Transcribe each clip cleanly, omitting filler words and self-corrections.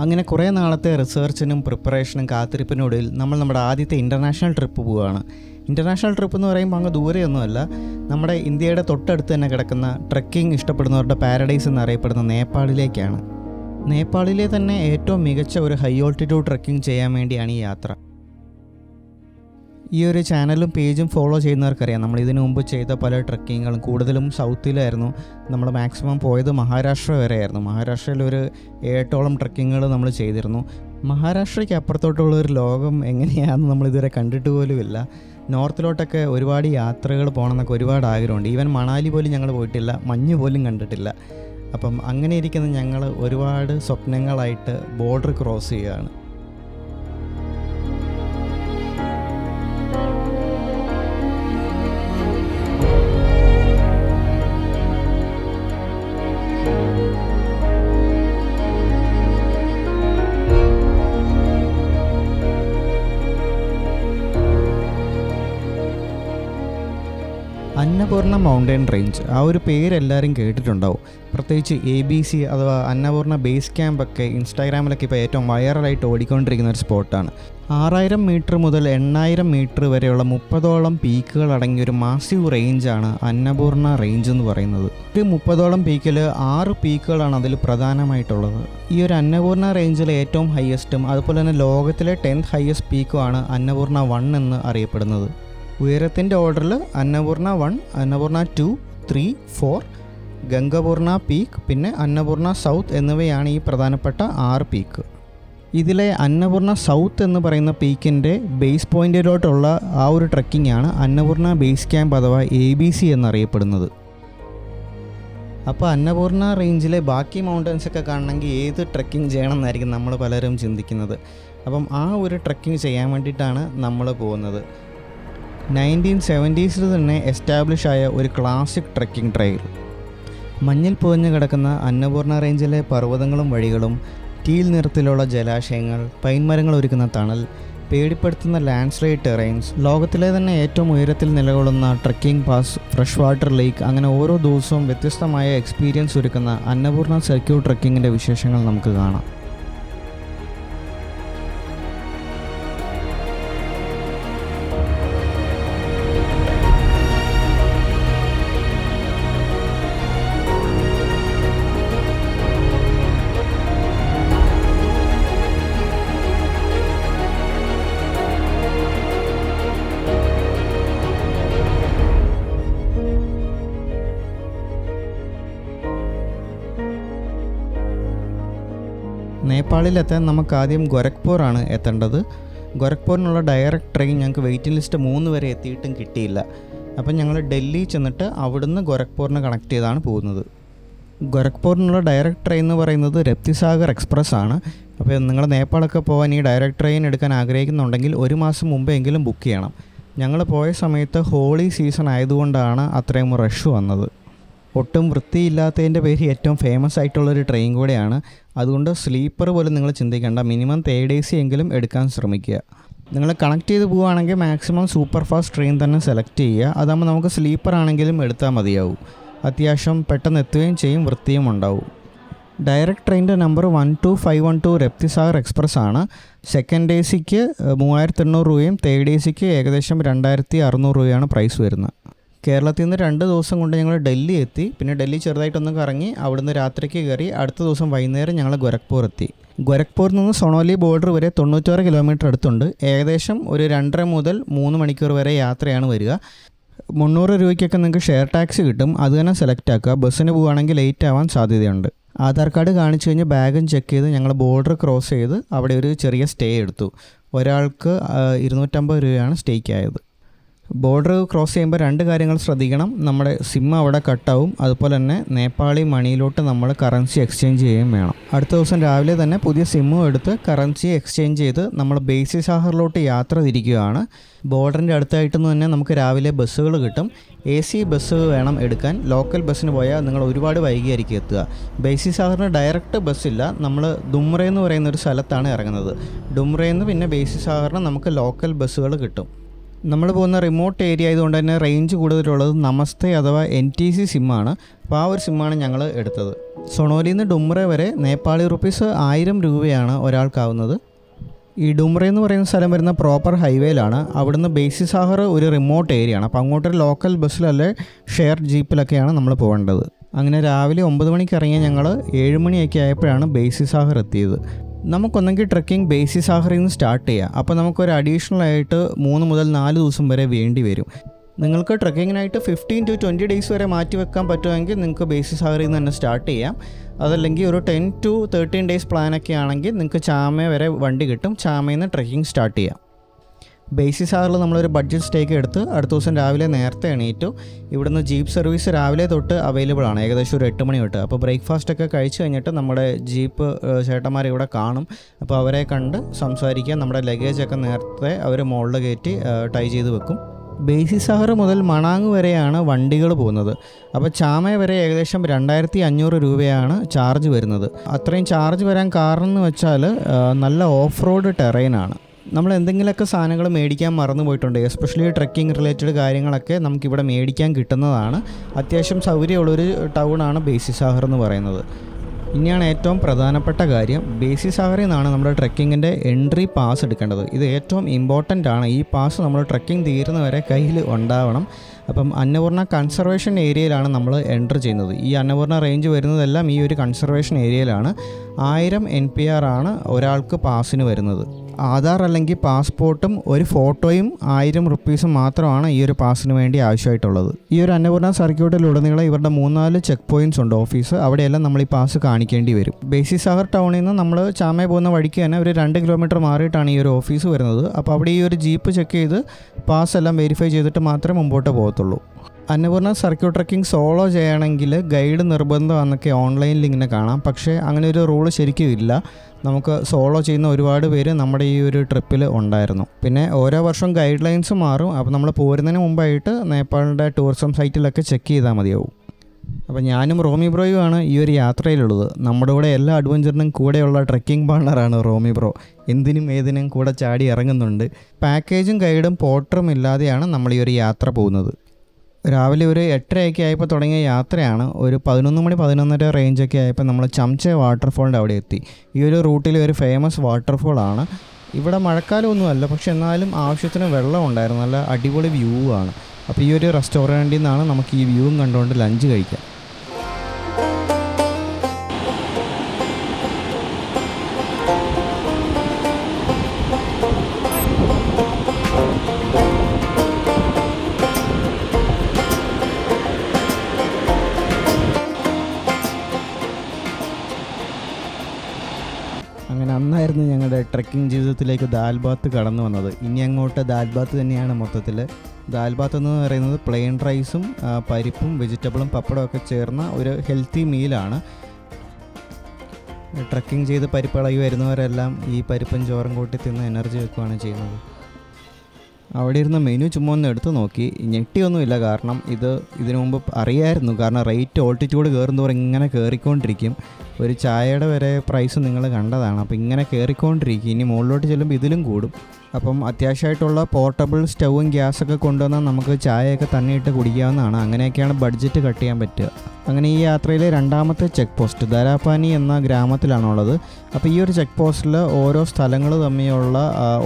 അങ്ങനെ കുറേ നാളത്തെ റിസർച്ചിനും പ്രിപ്പറേഷനും കാത്തിരിപ്പിനൊടുവിൽ നമ്മൾ നമ്മുടെ ആദ്യത്തെ ഇൻ്റർനാഷണൽ ട്രിപ്പ് പോവുകയാണ്. ഇൻ്റർനാഷണൽ ട്രിപ്പ് എന്ന് പറയുമ്പോൾ അങ്ങ് ദൂരെയൊന്നുമല്ല, നമ്മുടെ ഇന്ത്യയുടെ തൊട്ടടുത്ത് തന്നെ കിടക്കുന്ന ട്രെക്കിംഗ് ഇഷ്ടപ്പെടുന്നവരുടെ പാരഡൈസ് എന്നറിയപ്പെടുന്ന നേപ്പാളിലേക്കാണ്. നേപ്പാളിലെ തന്നെ ഏറ്റവും മികച്ച ഒരു ഹൈ ഓൾട്ടിറ്റ്യൂഡ് ട്രെക്കിംഗ് ചെയ്യാൻ വേണ്ടിയാണ് ഈ യാത്ര. ഈ ഒരു ചാനലും പേജും ഫോളോ ചെയ്യുന്നവർക്കറിയാം, നമ്മൾ ഇതിനു മുമ്പ് ചെയ്ത പല ട്രെക്കിങ്ങുകളും കൂടുതലും സൗത്തിലായിരുന്നു. നമ്മൾ മാക്സിമം പോയത് മഹാരാഷ്ട്ര വരെയായിരുന്നു. മഹാരാഷ്ട്രയിൽ ഒരു 8ഓളം ട്രെക്കിങ്ങുകൾ നമ്മൾ ചെയ്തിരുന്നു. മഹാരാഷ്ട്രയ്ക്ക് അപ്പുറത്തോട്ടുള്ള ഒരു ലോകം എങ്ങനെയാണെന്ന് നമ്മളിതുവരെ കണ്ടിട്ട് പോലുമില്ല. നോർത്തിലോട്ടൊക്കെ ഒരുപാട് യാത്രകൾ പോകണമെന്നൊക്കെ ഒരുപാട് ആഗ്രഹമുണ്ട്. ഈവൻ മണാലി പോലും ഞങ്ങൾ പോയിട്ടില്ല, മഞ്ഞ് പോലും കണ്ടിട്ടില്ല. അപ്പം അങ്ങനെ ഇരിക്കുന്ന ഞങ്ങൾ ഒരുപാട് സ്വപ്നങ്ങളായിട്ട് ബോർഡർ ക്രോസ് ചെയ്യുകയാണ്. അന്നപൂർണ മൗണ്ടൻ റേഞ്ച്, ആ ഒരു പേര് എല്ലാവരും കേട്ടിട്ടുണ്ടാവും. പ്രത്യേകിച്ച് ABC അഥവാ അന്നപൂർണ ബേസ് ക്യാമ്പൊക്കെ ഇൻസ്റ്റാഗ്രാമിലൊക്കെ ഇപ്പോൾ ഏറ്റവും വൈറലായിട്ട് ഓടിക്കൊണ്ടിരിക്കുന്ന ഒരു സ്പോട്ടാണ്. 6000 മീറ്റർ മുതൽ 8000 മീറ്റർ വരെയുള്ള 30ഓളം പീക്കുകൾ അടങ്ങിയ ഒരു മാസീവ് റേഞ്ചാണ് അന്നപൂർണ റേഞ്ച് എന്ന് പറയുന്നത്. ഒരു 30ഓളം പീക്കിൽ 6 പീക്കുകളാണ് അതിൽ പ്രധാനമായിട്ടുള്ളത്. ഈ ഒരു അന്നപൂർണ റേഞ്ചിലെ ഏറ്റവും ഹയസ്റ്റും അതുപോലെ തന്നെ ലോകത്തിലെ 10th ഹയസ്റ്റ് പീക്കുമാണ് അന്നപൂർണ 1 എന്ന് അറിയപ്പെടുന്നത്. ഉയരത്തിൻ്റെ ഓർഡറിൽ അന്നപൂർണ 1, അന്നപൂർണ 2, 3, 4, ഗംഗപൂർണ പീക്ക്, പിന്നെ അന്നപൂർണ സൗത്ത് എന്നിവയാണ് ഈ പ്രധാനപ്പെട്ട 6 പീക്ക്. ഇതിലെ അന്നപൂർണ സൗത്ത് എന്ന് പറയുന്ന പീക്കിൻ്റെ ബേസ് പോയിൻറ്റിലോട്ടുള്ള ആ ഒരു ട്രക്കിംഗാണ് അന്നപൂർണ ബേസ് ക്യാമ്പ് അഥവാ ABC എന്നറിയപ്പെടുന്നത്. അപ്പോൾ അന്നപൂർണ റേഞ്ചിലെ ബാക്കി മൗണ്ടൻസൊക്കെ കാണണമെങ്കിൽ ഏത് ട്രക്കിംഗ് ചെയ്യണം എന്നായിരിക്കും നമ്മൾ പലരും ചിന്തിക്കുന്നത്. അപ്പം ആ ഒരു ട്രക്കിംഗ് ചെയ്യാൻ വേണ്ടിയിട്ടാണ് നമ്മൾ പോകുന്നത്. 1970s തന്നെ എസ്റ്റാബ്ലിഷ് ആയ ഒരു ക്ലാസിക് ട്രെക്കിംഗ് ട്രെയിൽ. മഞ്ഞിൽ പുകഞ്ഞു കിടക്കുന്ന അന്നപൂർണ റേഞ്ചിലെ പർവ്വതങ്ങളും വഴികളും, ടീൽ നിറത്തിലുള്ള ജലാശയങ്ങൾ, പൈൻമരങ്ങൾ ഒരുക്കുന്ന തണൽ, പേടിപ്പെടുത്തുന്ന ലാൻഡ് സ്ലൈഡ് ടെറൈൻസ്, ലോകത്തിലെ തന്നെ ഏറ്റവും ഉയരത്തിൽ നിലകൊള്ളുന്ന trekking pass, fresh water lake, അങ്ങനെ ഓരോ ദിവസവും വ്യത്യസ്തമായ എക്സ്പീരിയൻസ് ഒരുക്കുന്ന അന്നപൂർണ സർക്യൂട്ട് ട്രെക്കിങ്ങിൻ്റെ വിശേഷങ്ങൾ നമുക്ക് കാണാം. നേപ്പാളിലെത്താൻ നമുക്ക് ആദ്യം ഗോരഖ്പൂറാണ് എത്തേണ്ടത്. ഗോരഖ്പൂരിനുള്ള ഡയറക്റ്റ് ട്രെയിൻ ഞങ്ങൾക്ക് വെയിറ്റിംഗ് ലിസ്റ്റ് 3 വരെ എത്തിയിട്ടും കിട്ടിയില്ല. അപ്പം ഞങ്ങൾ ഡൽഹി ചെന്നിട്ട് അവിടുന്ന് ഗോരഖ്പൂരിന് കണക്ട് ചെയ്താണ് പോകുന്നത്. ഗോരഖ്പൂരിനുള്ള ഡയറക്റ്റ് ട്രെയിൻ എന്ന് പറയുന്നത് രപ്തിസാഗർ എക്സ്പ്രസ് ആണ്. അപ്പോൾ നിങ്ങൾ നേപ്പാളൊക്കെ പോകാൻ ഈ ഡയറക്റ്റ് ട്രെയിൻ എടുക്കാൻ ആഗ്രഹിക്കുന്നുണ്ടെങ്കിൽ 1 മാസം മുമ്പെങ്കിലും ബുക്ക് ചെയ്യണം. ഞങ്ങൾ പോയ സമയത്ത് ഹോളി സീസൺ ആയതുകൊണ്ടാണ് അത്രയും റഷ് വന്നത്. ഒട്ടും വൃത്തിയില്ലാത്തതിൻ്റെ പേര് ഏറ്റവും ഫേമസ് ആയിട്ടുള്ളൊരു ട്രെയിൻ കൂടെയാണ്. അതുകൊണ്ട് സ്ലീപ്പർ പോലും നിങ്ങൾ ചിന്തിക്കേണ്ട, മിനിമം 3rd AC എങ്കിലും എടുക്കാൻ ശ്രമിക്കുക. നിങ്ങൾ കണക്ട് ചെയ്ത് പോവുകയാണെങ്കിൽ മാക്സിമം സൂപ്പർ ഫാസ്റ്റ് ട്രെയിൻ തന്നെ സെലക്ട് ചെയ്യുക. അതാകുമ്പോൾ നമുക്ക് സ്ലീപ്പർ ആണെങ്കിലും എടുത്താൽ മതിയാവും. അത്യാവശ്യം പെട്ടെന്ന് എത്തുകയും ചെയ്യും, വൃത്തിയും ഉണ്ടാവും. ഡയറക്റ്റ് ട്രെയിനിൻ്റെ നമ്പർ 12512 രപ്തിസാഗർ എക്സ്പ്രസ് ആണ്. 2nd ACക്ക് 3800 രൂപയും 3rd ACക്ക് ഏകദേശം 2600 രൂപയാണ് പ്രൈസ് വരുന്നത്. കേരളത്തിൽ നിന്ന് 2 ദിവസം കൊണ്ട് ഞങ്ങൾ ഡൽഹി എത്തി. പിന്നെ ഡൽഹി ചെറുതായിട്ടൊന്ന് കറങ്ങി അവിടുന്ന് രാത്രിക്ക് കയറി അടുത്ത ദിവസം വൈകുന്നേരം ഞങ്ങൾ ഗോരഖ്പൂർ എത്തി. ഗോരഖ്പൂരിൽ നിന്ന് സൊണോലി ബോർഡർ വരെ 96 കിലോമീറ്റർ അടുത്തുണ്ട്. ഏകദേശം ഒരു 2.5 മുതൽ 3 മണിക്കൂർ വരെ യാത്രയാണ് വരിക. 300 രൂപയ്ക്കൊക്കെ നിങ്ങൾക്ക് ഷെയർ ടാക്സി കിട്ടും, അത് തന്നെ സെലക്ട് ആക്കുക. ബസ്സിന് പോവുകയാണെങ്കിൽ ലേറ്റ് ആവാൻ സാധ്യതയുണ്ട്. ആധാർ കാർഡ് കാണിച്ചു കഴിഞ്ഞ് ബാഗും ചെക്ക് ചെയ്ത് ഞങ്ങൾ ബോർഡർ ക്രോസ് ചെയ്ത് അവിടെ ഒരു ചെറിയ സ്റ്റേ എടുത്തു. ഒരാൾക്ക് 250 രൂപയാണ് സ്റ്റേക്കായത്. ബോർഡർ ക്രോസ് ചെയ്യുമ്പോൾ 2 കാര്യങ്ങൾ ശ്രദ്ധിക്കണം. നമ്മുടെ സിം അവിടെ കട്ടാവും, അതുപോലെ തന്നെ നേപ്പാളി മണിയിലോട്ട് നമ്മൾ കറൻസി എക്സ്ചേഞ്ച് ചെയ്യുകയും വേണം. അടുത്ത ദിവസം രാവിലെ തന്നെ പുതിയ സിമ്മും എടുത്ത് കറൻസി എക്സ്ചേഞ്ച് ചെയ്ത് നമ്മൾ ബേസിസാഗറിലോട്ട് യാത്ര തിരിക്കുകയാണ്. ബോർഡറിൻ്റെ അടുത്തായിട്ടെന്ന് തന്നെ നമുക്ക് രാവിലെ ബസ്സുകൾ കിട്ടും. AC ബസ് വേണം എടുക്കാൻ. ലോക്കൽ ബസ്സിന് പോയാൽ നിങ്ങൾ ഒരുപാട് വൈകിയായിരിക്കും എത്തുക. ബേസിസാഗറിന് ഡയറക്റ്റ് ബസ്സില്ല. നമ്മൾ ദുംറ എന്ന് പറയുന്ന ഒരു സ്ഥലത്താണ് ഇറങ്ങുന്നത്. ദുംറയിൽ നിന്ന് പിന്നെ ബേസിസാഗറിന് നമുക്ക് ലോക്കൽ ബസ്സുകൾ കിട്ടും. നമ്മൾ പോകുന്ന റിമോട്ട് ഏരിയ ആയതുകൊണ്ട് തന്നെ റേഞ്ച് കൂടുതലുള്ളത് നമസ്തേ അഥവാ NTC സിമ്മാണ്. അപ്പോൾ ആ ഒരു സിമ്മാണ് ഞങ്ങൾ എടുത്തത്. സൊണോലിയിൽ നിന്ന് ഡുംറെ വരെ നേപ്പാളി റുപ്പീസ് 1000 രൂപയാണ് ഒരാൾക്കാവുന്നത്. ഈ ഡുംറെ എന്ന് പറയുന്ന സ്ഥലം വരുന്ന പ്രോപ്പർ ഹൈവേയിലാണ്. അവിടുന്ന് ബേസിസാഗർ ഒരു റിമോട്ട് ഏരിയയാണ്. അപ്പോൾ അങ്ങോട്ടൊരു ലോക്കൽ ബസ്സിലല്ലേ ഷെയർ ജീപ്പിലൊക്കെയാണ് നമ്മൾ പോകേണ്ടത്. അങ്ങനെ രാവിലെ 9 മണിക്ക് ഇറങ്ങിയ ഞങ്ങൾ 7 മണിയൊക്കെ ആയപ്പോഴാണ് ബേസിസാഗർ എത്തിയത്. നമുക്കൊന്നെങ്കിൽ ട്രെക്കിംഗ് ബേസിസാഗറിൽ നിന്ന് സ്റ്റാർട്ട് ചെയ്യാം. അപ്പോൾ നമുക്കൊരു അഡീഷണൽ ആയിട്ട് 3 മുതൽ 4 ദിവസം വരെ വേണ്ടി വരും. നിങ്ങൾക്ക് ട്രെക്കിങ്ങിനായിട്ട് 15 to 20 ഡേയ്സ് വരെ മാറ്റി വെക്കാൻ പറ്റുമെങ്കിൽ നിങ്ങൾക്ക് ബേസിസാഗറിൽ നിന്ന് തന്നെ സ്റ്റാർട്ട് ചെയ്യാം. അതല്ലെങ്കിൽ ഒരു 10 to 13 ഡേയ്സ് പ്ലാനൊക്കെ ആണെങ്കിൽ നിങ്ങൾക്ക് ചാമ വരെ വണ്ടി കിട്ടും. ചാമയിൽ നിന്ന് ട്രെക്കിംഗ് സ്റ്റാർട്ട് ചെയ്യാം. ബേസിസാഗറിൽ നമ്മളൊരു ബഡ്ജറ്റ് സ്റ്റേക്ക് എടുത്ത് അടുത്ത ദിവസം രാവിലെ നേരത്തെ എണീറ്റു. ഇവിടുന്ന് ജീപ്പ് സർവീസ് രാവിലെ തൊട്ട് അവൈലബിൾ ആണ്, ഏകദേശം ഒരു 8 മണി തൊട്ട്. അപ്പോൾ ബ്രേക്ക്ഫാസ്റ്റൊക്കെ കഴിച്ച് കഴിഞ്ഞിട്ട് നമ്മുടെ ജീപ്പ് ചേട്ടന്മാർ ഇവിടെ കാണും. അപ്പോൾ അവരെ കണ്ട് സംസാരിക്കുക. നമ്മുടെ ലഗേജൊക്കെ നേരത്തെ അവർ മുകളിൽ കയറ്റി ടൈ ചെയ്ത് വെക്കും. ബേസിസാഗർ മുതൽ മണാങ് വരെയാണ് വണ്ടികൾ പോകുന്നത്. അപ്പോൾ ചാമ വരെ ഏകദേശം 2500 രൂപയാണ് ചാർജ് വരുന്നത്. അത്രയും ചാർജ് വരാൻ കാരണം എന്ന് വെച്ചാൽ നല്ല ഓഫ് റോഡ് ടെറൈനാണ്. നമ്മൾ എന്തെങ്കിലുമൊക്കെ സാധനങ്ങൾ മേടിക്കാൻ മറന്നു പോയിട്ടുണ്ട്, എസ്പെഷ്യലി ട്രെക്കിംഗ് റിലേറ്റഡ് കാര്യങ്ങളൊക്കെ നമുക്കിവിടെ മേടിക്കാൻ കിട്ടുന്നതാണ്. അത്യാവശ്യം സൗകര്യമുള്ളൊരു ടൗണാണ് ബേസിസാഗർ എന്ന് പറയുന്നത്. ഇനിയാണ് ഏറ്റവും പ്രധാനപ്പെട്ട കാര്യം. ബേസിസാഗറിൽ നിന്നാണ് നമ്മുടെ ട്രെക്കിങ്ങിൻ്റെ എൻട്രി പാസ് എടുക്കേണ്ടത്. ഇത് ഏറ്റവും ഇമ്പോർട്ടൻ്റ് ആണ്. ഈ പാസ് നമ്മൾ ട്രെക്കിംഗ് തീരുന്നവരെ കയ്യിൽ ഉണ്ടാവണം. അപ്പം അന്നപൂർണ കൺസർവേഷൻ ഏരിയയിലാണ് നമ്മൾ എൻ്റർ ചെയ്യുന്നത്. ഈ അന്നപൂർണ റേഞ്ച് വരുന്നതെല്ലാം ഈ ഒരു കൺസർവേഷൻ ഏരിയയിലാണ്. 1000 NPR ആണ് ഒരാൾക്ക് പാസിന് വരുന്നത്. ആധാർ അല്ലെങ്കിൽ പാസ്പോർട്ടും ഒരു ഫോട്ടോയും 1000 റുപ്പീസും മാത്രമാണ് ഈ ഒരു പാസിന് വേണ്ടി ആവശ്യമായിട്ടുള്ളത്. ഈ ഒരു അന്നപൂർണ സർക്യൂട്ടിലുടനീളം ഇവരുടെ 3-4 ചെക്ക് പോയിൻറ്റ്സ് ഉണ്ട് ഓഫീസ്. അവിടെയെല്ലാം നമ്മൾ ഈ പാസ് കാണിക്കേണ്ടി വരും. ബേസിസാഗർ ടൗണിൽ നിന്ന് നമ്മൾ ചാമ പോകുന്ന വഴിക്ക് തന്നെ ഒരു 2 കിലോമീറ്റർ മാറിയിട്ടാണ് ഈ ഒരു ഓഫീസ് വരുന്നത്. അപ്പോൾ അവിടെ ഈ ഒരു ജീപ്പ് ചെക്ക് ചെയ്ത് പാസ് എല്ലാം വെരിഫൈ ചെയ്തിട്ട് മാത്രമേ മുമ്പോട്ട് പോകത്തുള്ളൂ. അന്നപൂർണ സർക്യൂട്ട് ട്രെക്കിംഗ് സോളോ ചെയ്യണമെങ്കിൽ ഗൈഡ് നിർബന്ധമാണെന്നൊക്കെ ഓൺലൈനിൽ ഇങ്ങനെ കാണാം. പക്ഷേ അങ്ങനെ ഒരു റൂള് ശരിക്കും ഇല്ല. നമുക്ക് സോളോ ചെയ്യുന്ന ഒരുപാട് പേര് നമ്മുടെ ഈ ഒരു ട്രിപ്പിൽ ഉണ്ടായിരുന്നു. പിന്നെ ഓരോ വർഷം ഗൈഡ് ലൈൻസ് മാറും. അപ്പോൾ നമ്മൾ പോരുന്നതിന് മുമ്പായിട്ട് നേപ്പാളിൻ്റെ ടൂറിസം സൈറ്റിലൊക്കെ ചെക്ക് ചെയ്താൽ മതിയാവും. അപ്പോൾ ഞാനും റോമി ബ്രോയുമാണ് ഈ ഒരു യാത്രയിലുള്ളത്. നമ്മുടെ കൂടെ എല്ലാ അഡ്വഞ്ചറിനും കൂടെയുള്ള ട്രെക്കിംഗ് പാർട്ണറാണ് റോമി ബ്രോ. എന്തിനും ഏതിനും കൂടെ ചാടി ഇറങ്ങുന്നുണ്ട്. പാക്കേജും ഗൈഡും പോർട്ടറും ഇല്ലാതെയാണ് നമ്മൾ ഈ ഒരു യാത്ര പോകുന്നത്. രാവിലെ ഒരു 8:30 ആയപ്പോൾ തുടങ്ങിയ യാത്രയാണ്. ഒരു 11 മണി 11:30 റേഞ്ചൊക്കെ ആയപ്പോൾ നമ്മൾ ചംചെ വാട്ടർഫോളിൻ്റെ അവിടെ എത്തി. ഈ ഒരു റൂട്ടിൽ ഒരു ഫേമസ് വാട്ടർഫോളാണ്. ഇവിടെ മഴക്കാലമൊന്നുമല്ല, പക്ഷെ എന്നാലും ആവശ്യത്തിന് വെള്ളം ഉണ്ടായിരുന്നു. നല്ല അടിപൊളി വ്യൂ ആണ്. അപ്പോൾ ഈ ഒരു റെസ്റ്റോറൻറ്റിൽ നിന്നാണ് നമുക്ക് ഈ വ്യൂവും കണ്ടുകൊണ്ട് ലഞ്ച് കഴിക്കാം. അങ്ങനെ അന്നായിരുന്നു ഞങ്ങളുടെ ട്രെക്കിംഗ് ജീവിതത്തിലേക്ക് ദാൽ ബാത്ത് കടന്നു വന്നത്. ഇനി അങ്ങോട്ട് ദാൽ ബാത്ത് തന്നെയാണ് മൊത്തത്തിൽ. ദാൽ ബാത്ത് എന്ന് പറയുന്നത് പ്ലെയിൻ റൈസും പരിപ്പും വെജിറ്റബിളും പപ്പടവും ഒക്കെ ചേർന്ന ഒരു ഹെൽത്തി മീലാണ്. ട്രെക്കിംഗ് ചെയ്ത് പരിപ്പിളകി വരുന്നവരെല്ലാം ഈ പരിപ്പും ചോറും കൂട്ടി തിന്ന് എനർജി വെക്കുകയാണ് ചെയ്യുന്നത്. അവിടെ ഇരുന്ന മെനു ചുമ്മാ ഒന്ന് എടുത്ത് നോക്കി. ഞെട്ടിയൊന്നുമില്ല, കാരണം ഇതിനു മുമ്പ് അറിയായിരുന്നു. കാരണം റേറ്റ് ഓൾട്ടിറ്റ്യൂഡ് കയറുന്നവർ ഇങ്ങനെ കയറിക്കൊണ്ടിരിക്കും. ഒരു ചായയുടെ വരെ പ്രൈസ് നിങ്ങൾ കണ്ടതാണ്. അപ്പോൾ ഇങ്ങനെ കയറിക്കൊണ്ടിരിക്കും. ഇനി മുകളിലോട്ട് ചെല്ലുമ്പോൾ ഇതിലും കൂടും. അപ്പം അത്യാവശ്യമായിട്ടുള്ള പോർട്ടബിൾ സ്റ്റൗവും ഗ്യാസൊക്കെ കൊണ്ടുവന്നാൽ നമുക്ക് ചായയൊക്കെ തന്നെ ഇട്ട് കുടിക്കാവുന്നതാണ്. അങ്ങനെയൊക്കെയാണ് ബഡ്ജറ്റ് കട്ട് ചെയ്യാൻ പറ്റുക. അങ്ങനെ ഈ യാത്രയിലെ 2ാമത്തെ ചെക്ക് പോസ്റ്റ് ദരാപാനി എന്ന ഗ്രാമത്തിലാണുള്ളത്. അപ്പോൾ ഈ ഒരു ചെക്ക് പോസ്റ്റിൽ ഓരോ സ്ഥലങ്ങൾ തമ്മിലുള്ള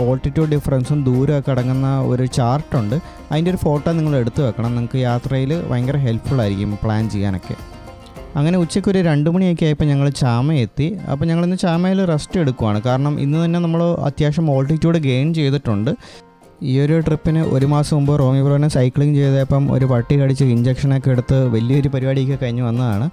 ഓൾട്ടിറ്റ്യൂഡ് ഡിഫറൻസും ദൂരമൊക്കെ അടങ്ങുന്ന ഒരു ചാർട്ടുണ്ട്. അതിൻ്റെ ഒരു ഫോട്ടോ നിങ്ങൾ എടുത്തു വെക്കണം. നിങ്ങൾക്ക് യാത്രയിൽ ഭയങ്കര ഹെൽപ്ഫുള്ളായിരിക്കും പ്ലാൻ ചെയ്യാനൊക്കെ. അങ്ങനെ ഉച്ചയ്ക്ക് ഒരു 2 മണിയൊക്കെ ആയപ്പോൾ ഞങ്ങൾ ചാമ എത്തി. അപ്പോൾ ഞങ്ങളിന്ന് ചാമയിൽ റെസ്റ്റ് എടുക്കുവാണ്. കാരണം ഇന്ന് തന്നെ നമ്മൾ അത്യാവശ്യം ഓൾട്ടിറ്റ്യൂഡ് ഗെയിൻ ചെയ്തിട്ടുണ്ട്. ഈ ഒരു ട്രിപ്പിന് 1 മാസം മുമ്പ് റോമി ബ്രോനെ സൈക്ലിംഗ് ചെയ്തപ്പം ഒരു പട്ടി കടിച്ച് ഇഞ്ചക്ഷനൊക്കെ എടുത്ത് വലിയൊരു പരിപാടിയൊക്കെ കഴിഞ്ഞ് വന്നതാണ്.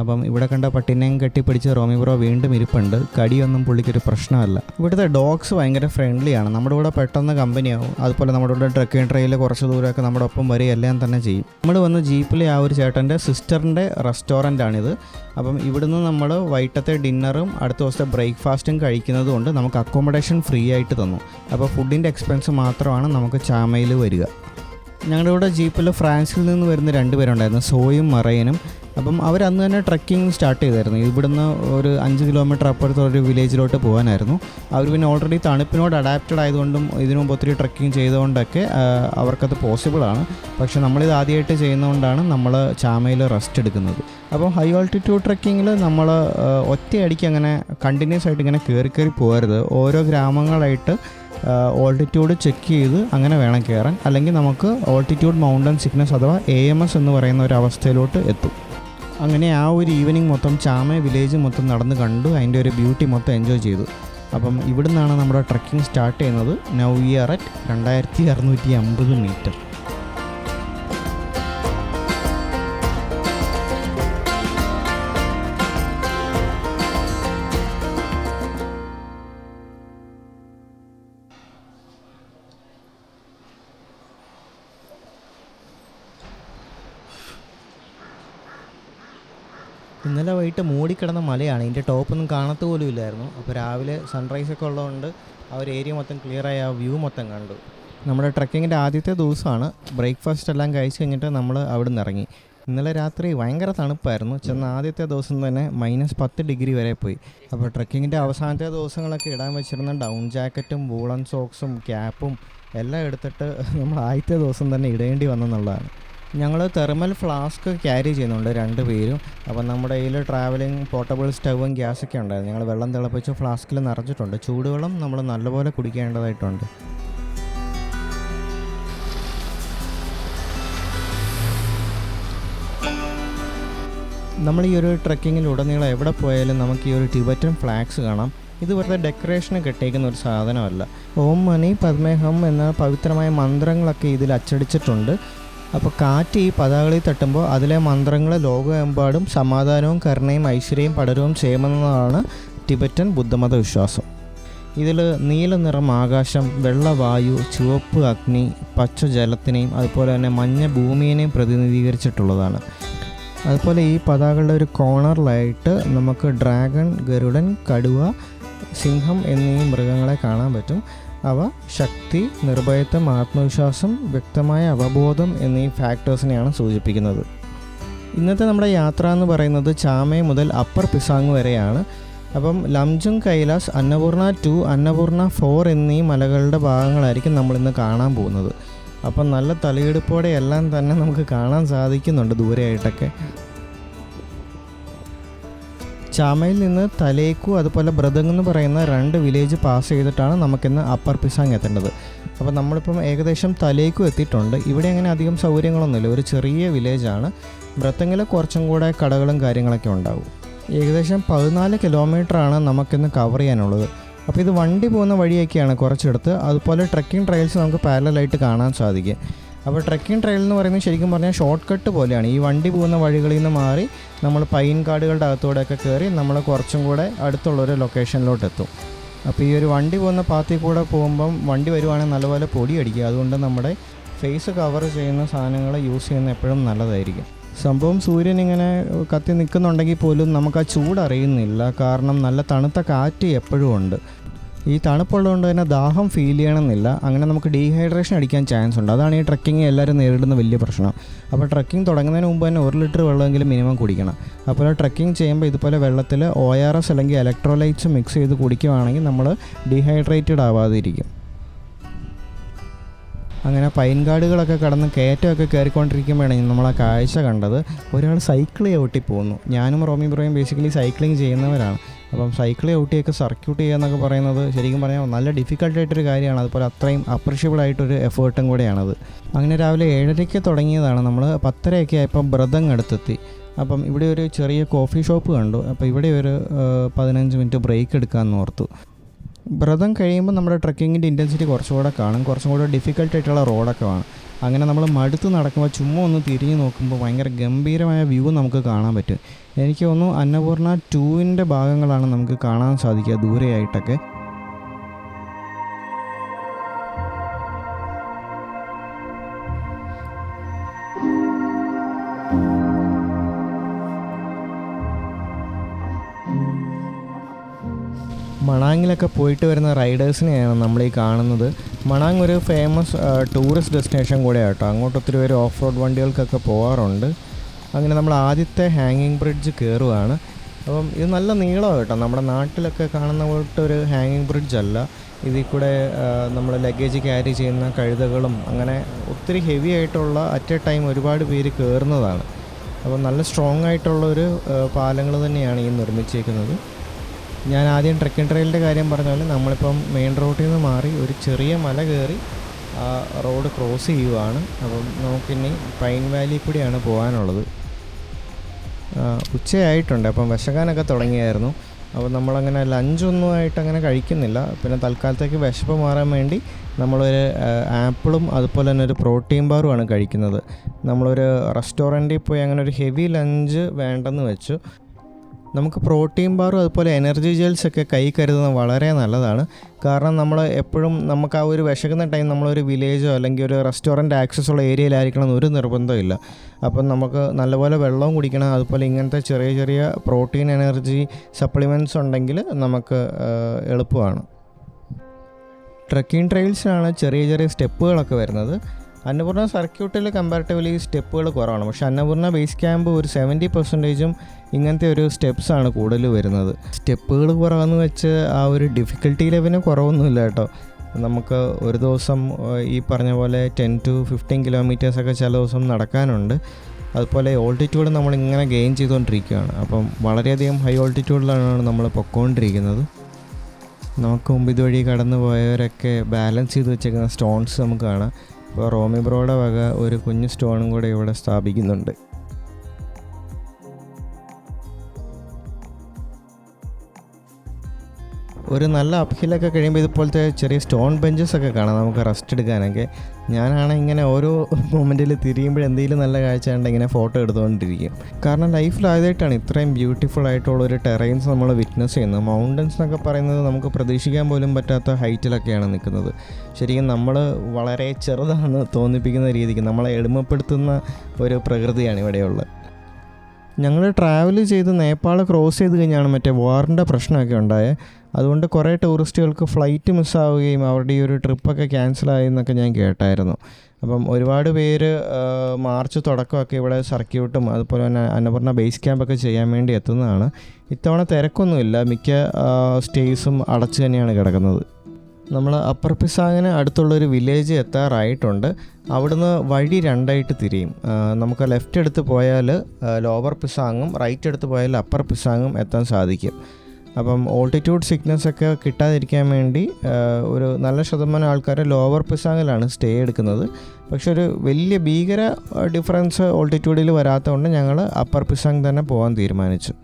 അപ്പം ഇവിടെ കണ്ട പട്ടിനെയും കെട്ടിപ്പിടിച്ച് റോമി ബ്രോ വീണ്ടും ഇരിപ്പുണ്ട്. കടിയൊന്നും പുള്ളിക്കൊരു പ്രശ്നമല്ല. ഇവിടുത്തെ ഡോഗ്സ് ഭയങ്കര ഫ്രണ്ട്ലിയാണ്. നമ്മുടെ കൂടെ പെട്ടെന്ന് കമ്പനിയാവും. അതുപോലെ നമ്മുടെ കൂടെ ട്രെക്കിംഗ് ട്രെയിൽ കുറച്ച് ദൂരമൊക്കെ നമ്മുടെ ഒപ്പം വരികയെല്ലാം തന്നെ ചെയ്യും. നമ്മൾ വന്ന് ജീപ്പിലെ ആ ഒരു ചേട്ടൻ്റെ സിസ്റ്ററിൻ്റെ റെസ്റ്റോറൻറ്റാണിത്. അപ്പം ഇവിടുന്ന് നമ്മൾ വൈകിട്ടത്തെ ഡിന്നറും അടുത്ത ദിവസത്തെ ബ്രേക്ക്ഫാസ്റ്റും കഴിക്കുന്നത് കൊണ്ട് നമുക്ക് അക്കോമഡേഷൻ ഫ്രീ ആയിട്ട് തന്നു. അപ്പോൾ ഫുഡിൻ്റെ എക്സ്പെൻസ് മാത്രമാണ് നമുക്ക് ചാമയിൽ വരിക. ഞങ്ങളുടെ കൂടെ ജീപ്പിൽ ഫ്രാൻസിൽ നിന്ന് വരുന്ന 2 പേരുണ്ടായിരുന്നു, സോയും മറയനും. അപ്പം അവരന്ന് തന്നെ ട്രക്കിംഗ് സ്റ്റാർട്ട് ചെയ്തായിരുന്നു. ഇവിടുന്ന് ഒരു 5 കിലോമീറ്റർ അപ്പുറത്തൊരു വില്ലേജിലോട്ട് പോകാനായിരുന്നു. അവർ പിന്നെ ഓൾറെഡി തണുപ്പിനോട് അഡാപ്റ്റഡ് ആയതുകൊണ്ടും ഇതിനു മുമ്പ് ഒത്തിരി ട്രക്കിംഗ് ചെയ്തുകൊണ്ടൊക്കെ അവർക്കത് പോസിബിളാണ്. പക്ഷേ നമ്മളിത് ആദ്യമായിട്ട് ചെയ്യുന്നതുകൊണ്ടാണ് നമ്മൾ ചാമയിൽ റെസ്റ്റ് എടുക്കുന്നത്. അപ്പോൾ ഹൈ ആൾട്ടിറ്റ്യൂഡ് ട്രക്കിങ്ങിൽ നമ്മൾ ഒറ്റയടിക്ക് അങ്ങനെ കണ്ടിന്യൂസ് ആയിട്ട് ഇങ്ങനെ കയറി പോകരുത്. ഓരോ ഗ്രാമങ്ങളായിട്ട് ഓൾട്ടിറ്റ്യൂഡ് ചെക്ക് ചെയ്ത് അങ്ങനെ വേണം കയറാൻ. അല്ലെങ്കിൽ നമുക്ക് ഓൾട്ടിറ്റ്യൂഡ് മൗണ്ടൻ സിക്നസ് അഥവാ AMS എന്ന് പറയുന്ന ഒരു അവസ്ഥയിലോട്ട് എത്തും. അങ്ങനെ ആ ഒരു ഈവനിങ് മൊത്തം ചാമ വില്ലേജ് മൊത്തം നടന്ന് കണ്ടു, അതിൻ്റെ ഒരു ബ്യൂട്ടി മൊത്തം എൻജോയ് ചെയ്തു. അപ്പം ഇവിടെ നിന്നാണ് നമ്മുടെ ട്രക്കിംഗ് സ്റ്റാർട്ട് ചെയ്യുന്നത്. Now we are at 2650 metre. ഇന്നലെ വൈകിട്ട് മൂടിക്കിടന്ന മലയാണ്, ഇതിൻ്റെ ടോപ്പൊന്നും കാണത്ത് പോലും ഇല്ലായിരുന്നു. അപ്പോൾ രാവിലെ സൺറൈസൊക്കെ ഉള്ളതുകൊണ്ട് ആ ഒരു ഏരിയ മൊത്തം ക്ലിയറായി ആ വ്യൂ മൊത്തം കണ്ടു. നമ്മുടെ ട്രക്കിങ്ങിൻ്റെ ആദ്യത്തെ ദിവസമാണ്. ബ്രേക്ക്ഫാസ്റ്റ് എല്ലാം കഴിച്ച് കഴിഞ്ഞിട്ട് നമ്മൾ അവിടെ നിന്ന് ഇറങ്ങി. ഇന്നലെ രാത്രി ഭയങ്കര തണുപ്പായിരുന്നു. ചെന്ന ആദ്യത്തെ ദിവസം തന്നെ -10 ഡിഗ്രി വരെ പോയി. അപ്പോൾ ട്രക്കിങ്ങിൻ്റെ അവസാനത്തെ ദിവസങ്ങളൊക്കെ ഇടാൻ വെച്ചിരുന്ന ഡൗൺ ജാക്കറ്റും വൂളൻ സോക്സും ക്യാപ്പും എല്ലാം എടുത്തിട്ട് നമ്മൾ ആദ്യത്തെ ദിവസം തന്നെ ഇടേണ്ടി വന്നെന്നുള്ളതാണ്. ഞങ്ങൾ തെർമൽ ഫ്ലാസ്ക് ക്യാരി ചെയ്യുന്നുണ്ട് 2 പേരും. അപ്പം നമ്മുടെ കയ്യിൽ ട്രാവലിംഗ് പോർട്ടബിൾ സ്റ്റൗവും ഗ്യാസൊക്കെ ഉണ്ടായിരുന്നു. ഞങ്ങൾ വെള്ളം തിളപ്പിച്ച് ഫ്ലാസ്കിൽ നിറച്ചിട്ടുണ്ട്. ചൂടുവെള്ളം നമ്മൾ നല്ലപോലെ കുടിക്കേണ്ടതായിട്ടുണ്ട്. നമ്മൾ ഈ ഒരു ട്രക്കിങ്ങിലുടനീളം എവിടെ പോയാലും നമുക്ക് ഈ ഒരു ടിബറ്റൻ ഫ്ലാഗ്സ് കാണാം. ഇത് വെറുതെ ഡെക്കറേഷന് കെട്ടിയിരിക്കുന്ന ഒരു സാധനമല്ല. ഓം മണി പദ്മേഹം എന്ന പവിത്രമായ മന്ത്രങ്ങളൊക്കെ ഇതിൽ അച്ചടിച്ചിട്ടുണ്ട്. അപ്പോൾ കാറ്റ് ഈ പതാകളിൽ തട്ടുമ്പോൾ അതിലെ മന്ത്രങ്ങൾ ലോകമെമ്പാടും സമാധാനവും കരുണയും ഐശ്വര്യവും പടരവും ചെയ്യുമെന്നതാണ് ടിബറ്റൻ ബുദ്ധമത വിശ്വാസം. ഇതിൽ നീല നിറം ആകാശം, വെള്ളവായു, ചുവപ്പ് അഗ്നി, പച്ച ജലത്തിനെയും അതുപോലെ തന്നെ മഞ്ഞ ഭൂമിയെയും പ്രതിനിധീകരിച്ചിട്ടുള്ളതാണ്. അതുപോലെ ഈ പതാകകളുടെ ഒരു കോർണറിലായിട്ട് നമുക്ക് ഡ്രാഗൺ, ഗരുഡൻ, കടുവ, സിംഹം എന്നീ മൃഗങ്ങളെ കാണാൻ പറ്റും. അവ ശക്തി, നിർഭയത്വം, ആത്മവിശ്വാസം, വ്യക്തമായ അവബോധം എന്നീ ഫാക്ടേഴ്സിനെയാണ് സൂചിപ്പിക്കുന്നത്. ഇന്നത്തെ നമ്മുടെ യാത്ര എന്ന് പറയുന്നത് ചാമേ മുതൽ അപ്പർ പിസാങ് വരെയാണ്. അപ്പം ലംജുങ് കൈലാസ്, അന്നപൂർണ 2, അന്നപൂർണ 4 എന്നീ മലകളുടെ ഭാഗങ്ങളായിരിക്കും നമ്മളിന്ന് കാണാൻ പോകുന്നത്. അപ്പം നല്ല തലയെടുപ്പോടെ എല്ലാം തന്നെ നമുക്ക് കാണാൻ സാധിക്കുന്നുണ്ട് ദൂരെയായിട്ടൊക്കെ. ചാമയിൽ നിന്ന് തലേക്കു അതുപോലെ ബ്രദങ് എന്ന് പറയുന്ന 2 വില്ലേജ് പാസ് ചെയ്തിട്ടാണ് നമുക്കിന്ന് അപ്പർ പിസാങ് എത്തേണ്ടത്. അപ്പോൾ നമ്മളിപ്പം ഏകദേശം തലേക്കു എത്തിയിട്ടുണ്ട്. ഇവിടെ അങ്ങനെ അധികം സൗകര്യങ്ങളൊന്നുമില്ല, ഒരു ചെറിയ വില്ലേജാണ്. ബ്രദങ്ങിൽ കുറച്ചും കൂടെ കടകളും കാര്യങ്ങളൊക്കെ ഉണ്ടാവും. ഏകദേശം 14 കിലോമീറ്ററാണ് നമുക്കിന്ന് കവർ ചെയ്യാനുള്ളത്. അപ്പോൾ ഇത് വണ്ടി പോകുന്ന വഴിയൊക്കെയാണ് കുറച്ചെടുത്ത്. അതുപോലെ ട്രക്കിംഗ് ട്രയൽസ് നമുക്ക് പാരലായിട്ട് കാണാൻ സാധിക്കും. അപ്പോൾ ട്രക്കിംഗ് ട്രയൽ എന്ന് പറയുന്നത് ശരിക്കും പറഞ്ഞാൽ ഷോർട്ട് കട്ട് പോലെയാണ്. ഈ വണ്ടി പോകുന്ന വഴികളിൽ നിന്ന് മാറി നമ്മൾ പൈൻ കാടുകളുടെ അകത്തോടെയൊക്കെ കയറി നമ്മൾ കുറച്ചും കൂടെ അടുത്തുള്ളൊരു ലൊക്കേഷനിലോട്ട് എത്തും. അപ്പോൾ ഈ ഒരു വണ്ടി പോകുന്ന പാത്തിൽ കൂടെ പോകുമ്പം വണ്ടി വരുവാണെങ്കിൽ നല്ലപോലെ പൊടി അടിക്കുക. അതുകൊണ്ട് നമ്മുടെ ഫേസ് കവർ ചെയ്യുന്ന സാധനങ്ങൾ യൂസ് ചെയ്യുന്നത് എപ്പോഴും നല്ലതായിരിക്കും. സംഭവം സൂര്യൻ ഇങ്ങനെ കത്തി നിൽക്കുന്നുണ്ടെങ്കിൽ പോലും നമുക്ക് ആ ചൂട് അറിയുന്നില്ല. കാരണം നല്ല തണുത്ത കാറ്റ് എപ്പോഴും ഉണ്ട്. ഈ തണുപ്പുള്ളതുകൊണ്ട് തന്നെ ദാഹം ഫീൽ ചെയ്യണമെന്നില്ല. അങ്ങനെ നമുക്ക് ഡീഹൈഡ്രേഷൻ അടിക്കാൻ ചാൻസ് ഉണ്ട്. അതാണ് ഈ ട്രക്കിങ് എല്ലാവരും നേരിടുന്ന വലിയ പ്രശ്നം. അപ്പോൾ ട്രക്കിംഗ് തുടങ്ങുന്നതിന് മുമ്പ് തന്നെ 1 ലിറ്റർ വെള്ളമെങ്കിലും മിനിമം കുടിക്കണം. അപ്പോൾ ട്രക്കിംഗ് ചെയ്യുമ്പോൾ ഇതുപോലെ വെള്ളത്തിൽ ORS അല്ലെങ്കിൽ ഇലക്ട്രോലൈറ്റ്സ് മിക്സ് ചെയ്ത് കുടിക്കുകയാണെങ്കിൽ നമ്മൾ ഡീഹൈഡ്രേറ്റഡ് ആവാതിരിക്കും. അങ്ങനെ പൈൻകാടുകളൊക്കെ കടന്ന് കയറ്റമൊക്കെ കയറിക്കൊണ്ടിരിക്കുമ്പോഴാണ് നമ്മൾ ആ കാഴ്ച കണ്ടത്. ഒരാൾ സൈക്കിൾ ചവിട്ടി പോകുന്നു. ഞാനും റോമി ബ്രോയും ബേസിക്കലി സൈക്ലിംഗ് ചെയ്യുന്നവരാണ്. അപ്പം സൈക്കിൾ ചവിട്ടിയൊക്കെ സർക്യൂട്ട് ചെയ്യുക എന്നൊക്കെ പറയുന്നത് ശരിക്കും പറഞ്ഞാൽ നല്ല ഡിഫിക്കൽട്ടായിട്ടൊരു കാര്യമാണ്. അതുപോലെ അത്രയും അപ്രീഷ്യബിൾ ആയിട്ടൊരു എഫേർട്ടും കൂടെയാണത്. അങ്ങനെ രാവിലെ 7:30 തുടങ്ങിയതാണ്. നമ്മൾ 10:30 ആയപ്പോൾ ബ്രദങ് അടുത്തെത്തി. അപ്പം ഇവിടെ ഒരു ചെറിയ കോഫി ഷോപ്പ് കണ്ടു. അപ്പോൾ ഇവിടെ ഒരു 15 മിനിറ്റ് ബ്രേക്ക് എടുക്കാമെന്ന് ഓർത്തു. ബ്രദങ് കഴിയുമ്പോൾ നമ്മുടെ ട്രക്കിങ്ങിൻ്റെ ഇൻറ്റൻസിറ്റി കുറച്ചുകൂടെ കാണും. കുറച്ചും കൂടെ ഡിഫിക്കൽട്ടായിട്ടുള്ള റോഡൊക്കെ വേണം. അങ്ങനെ നമ്മൾ മടുത്ത് നടക്കുമ്പോൾ ചുമ്മാ ഒന്ന് തിരിഞ്ഞ് നോക്കുമ്പോൾ ഭയങ്കര ഗംഭീരമായ വ്യൂ നമുക്ക് കാണാൻ പറ്റും. എനിക്ക് തോന്നുന്നു അന്നപൂർണ 2-ൻ്റെ ഭാഗങ്ങളാണ് നമുക്ക് കാണാൻ സാധിക്കുക ദൂരെയായിട്ടൊക്കെ. മണാങ്ങിലൊക്കെ പോയിട്ട് വരുന്ന റൈഡേഴ്സിനെയാണ് നമ്മളീ കാണുന്നത്. മണാങ് ഒരു ഫേമസ് ടൂറിസ്റ്റ് ഡെസ്റ്റിനേഷൻ കൂടെയാണ് കേട്ടോ. അങ്ങോട്ട് ഒത്തിരി പേര് ഓഫ് റോഡ് വണ്ടികൾക്കൊക്കെ പോകാറുണ്ട്. അങ്ങനെ നമ്മൾ ആദ്യത്തെ ഹാങ്ങിങ് ബ്രിഡ്ജ് കയറുകയാണ്. അപ്പം ഇത് നല്ല നീളമാണ് കേട്ടോ. നമ്മുടെ നാട്ടിലൊക്കെ കാണുന്ന പോലത്തെ ഒരു ഹാങ്ങിങ് ബ്രിഡ്ജ് അല്ല. ഇതിൽ കൂടെ നമ്മൾ ലഗേജ് ക്യാരി ചെയ്യുന്ന കഴുതകളും അങ്ങനെ ഒത്തിരി ഹെവി ആയിട്ടുള്ള അറ്റ് എ ടൈം ഒരുപാട് പേര് കയറുന്നതാണ്. അപ്പം നല്ല സ്ട്രോങ് ആയിട്ടുള്ളൊരു പാലങ്ങൾ തന്നെയാണ് ഈ നിർമ്മിച്ചേക്കുന്നത്. ഞാൻ ആദ്യം ട്രെക്കിംഗ് ട്രെയിലിൻ്റെ കാര്യം പറഞ്ഞ പോലെ നമ്മളിപ്പം മെയിൻ റോഡിൽ നിന്ന് മാറി ഒരു ചെറിയ മല കയറി ആ റോഡ് ക്രോസ് ചെയ്യുവാണ്. അപ്പം നമുക്കിനി പൈൻ വാലി കൂടിയാണ് പോകാനുള്ളത്. ഉച്ചയായിട്ടുണ്ട്, അപ്പം വിശക്കാനൊക്കെ തുടങ്ങിയായിരുന്നു. അപ്പോൾ നമ്മളങ്ങനെ ലഞ്ചൊന്നും അങ്ങനെ കഴിക്കുന്നില്ല. പിന്നെ തൽക്കാലത്തേക്ക് വിശപ്പ് മാറാൻ വേണ്ടി നമ്മളൊരു ആപ്പിളും അതുപോലെ തന്നെ ഒരു പ്രോട്ടീൻ ബാറുമാണ് കഴിക്കുന്നത്. നമ്മളൊരു റെസ്റ്റോറൻറ്റിൽ പോയി അങ്ങനെ ഒരു ഹെവി ലഞ്ച് വേണ്ടെന്ന് വെച്ചു. നമുക്ക് പ്രോട്ടീൻ ബാറും അതുപോലെ എനർജി ജെൽസൊക്കെ കൈ കരുതുന്നത് വളരെ നല്ലതാണ്. കാരണം നമ്മൾ എപ്പോഴും നമുക്ക് ആ ഒരു വിശക്കുന്ന ടൈം നമ്മളൊരു വില്ലേജോ അല്ലെങ്കിൽ ഒരു റെസ്റ്റോറൻറ്റ് ആക്സസ് ഉള്ള ഏരിയയിലായിരിക്കണം എന്നൊരു നിർബന്ധമില്ല. അപ്പം നമുക്ക് നല്ലപോലെ വെള്ളവും കുടിക്കണം. അതുപോലെ ഇങ്ങനത്തെ ചെറിയ ചെറിയ പ്രോട്ടീൻ എനർജി സപ്ലിമെൻറ്റ്സ് ഉണ്ടെങ്കിൽ നമുക്ക് എളുപ്പമാണ്. ട്രെക്കിംഗ് ട്രെയിൽസിനാണ് ചെറിയ ചെറിയ സ്റ്റെപ്പുകളൊക്കെ വരുന്നത്. അന്നപൂർണ്ണ സർക്യൂട്ടിൽ കമ്പാരിറ്റീവ്ലി സ്റ്റെപ്പുകൾ കുറവാണ്. പക്ഷേ അന്നപൂർണ്ണ ബേസ് ക്യാമ്പ് ഒരു 70% ഇങ്ങനത്തെ ഒരു സ്റ്റെപ്സാണ് കൂടുതൽ വരുന്നത്. സ്റ്റെപ്പുകൾ കുറവെന്ന് വെച്ച് ആ ഒരു ഡിഫിക്കൽട്ടി ലെവലിന് കുറവൊന്നുമില്ല കേട്ടോ. നമുക്ക് ഒരു ദിവസം ഈ പറഞ്ഞ പോലെ 10 to 15 കിലോമീറ്റേഴ്സൊക്കെ ചില ദിവസം നടക്കാനുണ്ട്. അതുപോലെ ഓൾട്ടിറ്റ്യൂഡ് നമ്മളിങ്ങനെ ഗെയിൻ ചെയ്തുകൊണ്ടിരിക്കുകയാണ്. അപ്പം വളരെയധികം ഹൈ ഓൾട്ടിറ്റ്യൂഡിലാണ് നമ്മൾ പൊയ്ക്കൊണ്ടിരിക്കുന്നത്. നമുക്ക് മുമ്പ് ഇതുവഴി കടന്നു പോയവരൊക്കെ ബാലൻസ് ചെയ്ത് വെച്ചേക്കുന്ന സ്റ്റോൺസ് നമുക്ക് കാണാം. അപ്പോൾ റോമി ബ്രോയുടെ വക ഒരു കുഞ്ഞു സ്റ്റോണും കൂടെ ഇവിടെ സ്ഥാപിക്കുന്നുണ്ട്. ഒരു നല്ല അപ്ഹിലൊക്കെ കഴിയുമ്പോൾ ഇതുപോലത്തെ ചെറിയ സ്റ്റോൺ ബെഞ്ചസൊക്കെ കാണാം നമുക്ക് റെസ്റ്റ് എടുക്കാനൊക്കെ. ഞാനാണ് ഇങ്ങനെ ഓരോ മൊമെൻറ്റിൽ തിരിയുമ്പോഴെന്തെങ്കിലും നല്ല കാഴ്ച കണ്ട് ഇങ്ങനെ ഫോട്ടോ എടുത്തുകൊണ്ടിരിക്കും. കാരണം ലൈഫിലാദ്യമായിട്ടാണ് ഇത്രയും ബ്യൂട്ടിഫുൾ ആയിട്ടുള്ളൊരു ടെറൈൻസ് നമ്മൾ വിറ്റ്നസ് ചെയ്യുന്നത്. മൗണ്ടൻസ് എന്നൊക്കെ പറയുന്നത് നമുക്ക് പ്രതീക്ഷിക്കാൻ പോലും പറ്റാത്ത ഹൈറ്റിലൊക്കെയാണ് നിൽക്കുന്നത്. ശരിക്കും നമ്മൾ വളരെ ചെറുതാണെന്ന് തോന്നിപ്പിക്കുന്ന രീതിക്ക് നമ്മളെ എളിമപ്പെടുത്തുന്ന ഒരു പ്രകൃതിയാണ് ഇവിടെയുള്ളത്. ഞങ്ങൾ ട്രാവൽ ചെയ്ത് നേപ്പാൾ ക്രോസ് ചെയ്ത് കഴിഞ്ഞാണ് മറ്റേ വാറിൻ്റെ പ്രശ്നമൊക്കെ ഉണ്ടായത്. അതുകൊണ്ട് കുറേ ടൂറിസ്റ്റുകൾക്ക് ഫ്ലൈറ്റ് മിസ്സാവുകയും അവരുടെ ഈ ഒരു ട്രിപ്പൊക്കെ ക്യാൻസലായി എന്നൊക്കെ ഞാൻ കേട്ടായിരുന്നു. അപ്പം ഒരുപാട് പേര് മാർച്ച് തുടക്കമൊക്കെ ഇവിടെ സർക്യൂട്ടും അതുപോലെ തന്നെ അന്നപൂർണ്ണ ബേസ് ക്യാമ്പൊക്കെ ചെയ്യാൻ വേണ്ടി എത്തുന്നതാണ്. ഇത്തവണ തിരക്കൊന്നുമില്ല, മിക്ക സ്റ്റേസും അടച്ചു തന്നെയാണ് കിടക്കുന്നത്. നമ്മൾ അപ്പർ പിസാങ്ങിന് അടുത്തുള്ളൊരു വില്ലേജ് എത്താറായിട്ടുണ്ട്. അവിടുന്ന് വഴി രണ്ടായിട്ട് തിരിയും. നമുക്ക് ലെഫ്റ്റ് എടുത്ത് പോയാൽ ലോവർ പിസാങ്ങും റൈറ്റ് എടുത്ത് പോയാൽ അപ്പർ പിസാങ്ങും എത്താൻ സാധിക്കും. അപ്പം ഓൾട്ടിറ്റ്യൂഡ് സിക്നസ്സൊക്കെ കിട്ടാതിരിക്കാൻ വേണ്ടി ഒരു നല്ല ശതമാനം ആൾക്കാർ ലോവർ പിസാങ്ങിലാണ് സ്റ്റേ എടുക്കുന്നത്. പക്ഷെ ഒരു വലിയ ഭീകര ഡിഫറൻസ് ഓൾട്ടിറ്റ്യൂഡിൽ വരാത്തതുകൊണ്ട് ഞങ്ങൾ അപ്പർ പിസാങ് തന്നെ പോകാൻ തീരുമാനിച്ചു.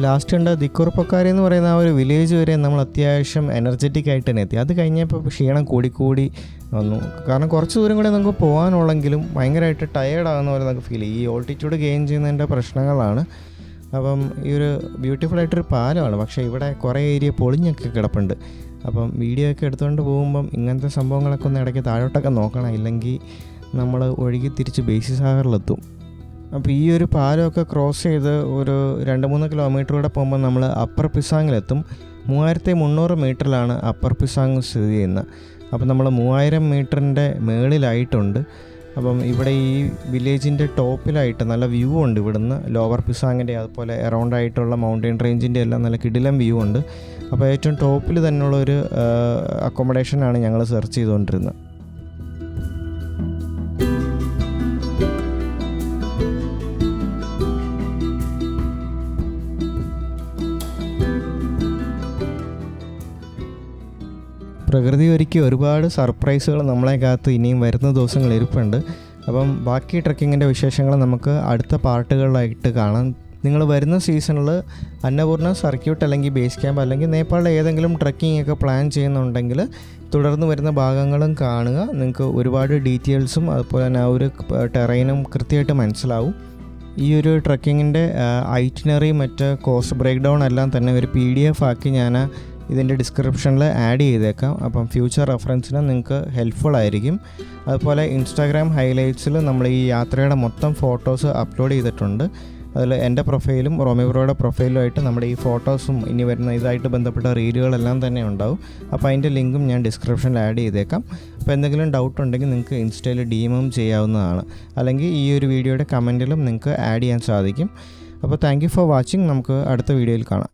ലാസ്റ്റ് ഉണ്ട് ദിക്കുറുപ്പക്കാരി എന്ന് പറയുന്ന ആ ഒരു വില്ലേജ് വരെ നമ്മൾ അത്യാവശ്യം എനർജറ്റിക് ആയിട്ട് തന്നെ എത്തി. അത് കഴിഞ്ഞപ്പോൾ ക്ഷീണം കൂടിക്കൂടി വന്നു. കാരണം കുറച്ച് ദൂരം കൂടെ നമുക്ക് പോകാനുള്ളെങ്കിലും ഭയങ്കരമായിട്ട് ടയേർഡാകുന്ന പോലെ നമുക്ക് ഫീൽ ചെയ്യും. ഈ ഓൾട്ടിറ്റ്യൂഡ് ഗെയിൻ ചെയ്യുന്നതിൻ്റെ പ്രശ്നങ്ങളാണ്. അപ്പം ഈ ഒരു ബ്യൂട്ടിഫുള്ളായിട്ടൊരു പാലമാണ്, പക്ഷേ ഇവിടെ കുറേ ഏരിയ പൊളിഞ്ഞൊക്കെ കിടപ്പുണ്ട്. അപ്പം വീഡിയോ ഒക്കെ എടുത്തുകൊണ്ട് പോകുമ്പം ഇങ്ങനത്തെ സംഭവങ്ങളൊക്കെ ഒന്ന് ഇടയ്ക്ക് താഴോട്ടൊക്കെ നോക്കണം, ഇല്ലെങ്കിൽ നമ്മൾ ഒഴുകി തിരിച്ച് ബേസി സാഗറിലെത്തും. അപ്പോൾ ഈ ഒരു പാലമൊക്കെ ക്രോസ് ചെയ്ത് ഒരു 2-3 കിലോമീറ്റർ പോകുമ്പോൾ നമ്മൾ അപ്പർ പിസാങ്ങിലെത്തും. 3300 മീറ്ററിലാണ് അപ്പർ പിസാങ് സ്ഥിതി ചെയ്യുന്നത്. അപ്പം നമ്മൾ 3000 മീറ്ററിൻ്റെ മുകളിലായിട്ടുണ്ട്. അപ്പം ഇവിടെ ഈ വില്ലേജിൻ്റെ ടോപ്പിലായിട്ട് നല്ല വ്യൂ ഉണ്ട്. ഇവിടുന്ന് ലോവർ പിസാങ്ങിൻ്റെ അതുപോലെ അറൗണ്ട് ആയിട്ടുള്ള മൗണ്ടൻ റേഞ്ചിൻ്റെ എല്ലാം നല്ല കിടിലം വ്യൂ ഉണ്ട്. അപ്പോൾ ഏറ്റവും ടോപ്പിൽ തന്നെയുള്ളൊരു അക്കോമഡേഷനാണ് ഞങ്ങൾ സെർച്ച് ചെയ്തുകൊണ്ടിരുന്നത്. പ്രകൃതി ഒരുക്കി ഒരുപാട് സർപ്രൈസുകൾ നമ്മളെ കാത്ത് ഇനിയും വരുന്ന ദിവസങ്ങൾ ഇരിപ്പുണ്ട്. അപ്പം ബാക്കി ട്രക്കിങ്ങിൻ്റെ വിശേഷങ്ങൾ നമുക്ക് അടുത്ത പാർട്ടുകളിലായിട്ട് കാണാം. നിങ്ങൾ വരുന്ന സീസണിൽ അന്നപൂർണ്ണ സർക്യൂട്ട് അല്ലെങ്കിൽ ബേസ് ക്യാമ്പ് അല്ലെങ്കിൽ നേപ്പാളിലെ ഏതെങ്കിലും ട്രക്കിംഗ് ഒക്കെ പ്ലാൻ ചെയ്യുന്നുണ്ടെങ്കിൽ തുടർന്ന് വരുന്ന ഭാഗങ്ങളും കാണുക. നിങ്ങൾക്ക് ഒരുപാട് ഡീറ്റെയിൽസും അതുപോലെ തന്നെ ആ ഒരു ടെറൈനും കൃത്യമായിട്ട് മനസ്സിലാവും. ഈ ഒരു ട്രക്കിങ്ങിൻ്റെ ഐറ്റിനറി മറ്റ് കോസ്റ്റ് ബ്രേക്ക് ഡൗൺ എല്ലാം തന്നെ ഒരു PDF ആക്കി ഞാൻ ഇതിൻ്റെ ഡിസ്ക്രിപ്ഷനിൽ ആഡ് ചെയ്തേക്കാം. അപ്പം ഫ്യൂച്ചർ റെഫറൻസിന് നിങ്ങൾക്ക് ഹെൽപ്ഫുൾ ആയിരിക്കും. അതുപോലെ ഇൻസ്റ്റാഗ്രാം ഹൈലൈറ്റ്സിൽ നമ്മൾ ഈ യാത്രയുടെ മൊത്തം ഫോട്ടോസ് അപ്ലോഡ് ചെയ്തിട്ടുണ്ട്. അതിൽ എൻ്റെ പ്രൊഫൈലും റോമി ബ്രോയുടെ പ്രൊഫൈലുമായിട്ട് നമ്മുടെ ഈ ഫോട്ടോസും ഇനി വരുന്ന ഇതായിട്ട് ബന്ധപ്പെട്ട റീലുകളെല്ലാം തന്നെ ഉണ്ടാവും. അപ്പോൾ അതിൻ്റെ ലിങ്കും ഞാൻ ഡിസ്ക്രിപ്ഷനിൽ ആഡ് ചെയ്തേക്കാം. അപ്പോൾ എന്തെങ്കിലും ഡൗട്ട് ഉണ്ടെങ്കിൽ നിങ്ങൾക്ക് ഇൻസ്റ്റയിൽ DM ചെയ്യാവുന്നതാണ്, അല്ലെങ്കിൽ ഈ ഒരു വീഡിയോയുടെ കമൻറ്റിലും നിങ്ങൾക്ക് ആഡ് ചെയ്യാൻ സാധിക്കും. അപ്പോൾ താങ്ക് യു ഫോർ വാച്ചിങ്. നമുക്ക് അടുത്ത വീഡിയോയിൽ കാണാം.